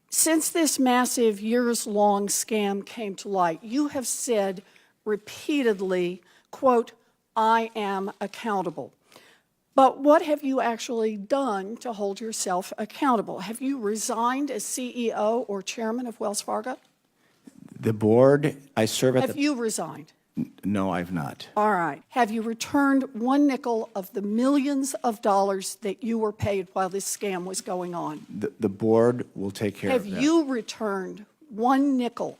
Since this massive years-long scam came to light, you have said repeatedly, quote, "I am accountable." But what have you actually done to hold yourself accountable? Have you resigned as CEO or chairman of Wells Fargo? The board, I serve at Have you resigned? No, I've not. All right. Have you returned one nickel of the millions of dollars that you were paid while this scam was going on? The board will take care of that. Have you returned one nickel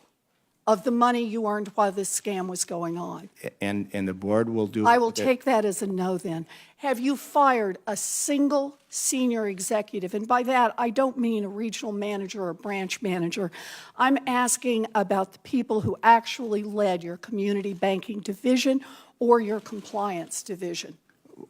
of the money you earned while this scam was going on? And the board will do... I will take that as a no then. Have you fired a single senior executive? And by that, I don't mean a regional manager or a branch manager. I'm asking about the people who actually led your community banking division or your compliance division.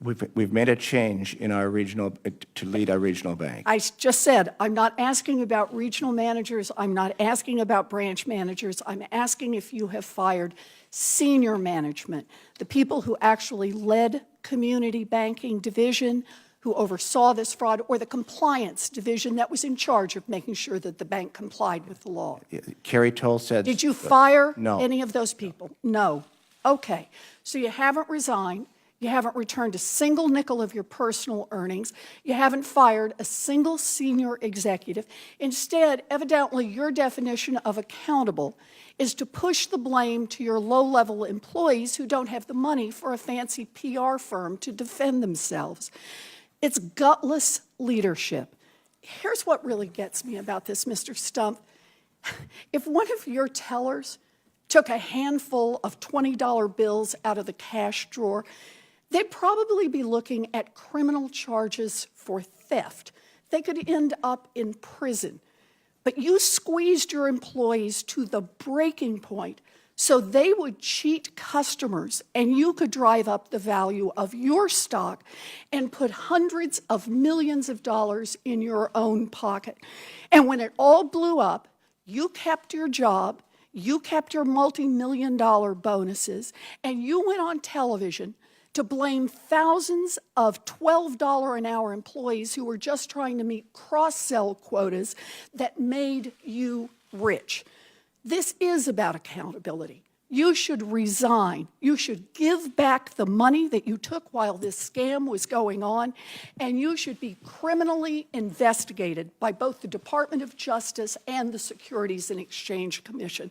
We've made a change in our regional, to lead our regional bank. I just said, I'm not asking about regional managers. I'm not asking about branch managers. I'm asking if you have fired senior management, the people who actually led community banking division, who oversaw this fraud, or the compliance division that was in charge of making sure that the bank complied with the law. Carrie Toll said... Did you fire No. any of those people? No. Okay. So you haven't resigned. You haven't returned a single nickel of your personal earnings. You haven't fired a single senior executive. Instead, evidently, your definition of accountable is to push the blame to your low-level employees who don't have the money for a fancy PR firm to defend themselves. It's gutless leadership. Here's what really gets me about this, Mr. Stump. If one of your tellers took a handful of $20 bills out of the cash drawer, they'd probably be looking at criminal charges for theft. They could end up in prison. But you squeezed your employees to the breaking point so they would cheat customers and you could drive up the value of your stock and put hundreds of millions of dollars in your own pocket. And when it all blew up, you kept your job, you kept your multi-million-dollar bonuses, and you went on television to blame thousands of $12 an hour employees who were just trying to meet cross-sell quotas that made you rich. This is about accountability. You should resign. You should give back the money that you took while this scam was going on, and you should be criminally investigated by both the Department of Justice and the Securities and Exchange Commission.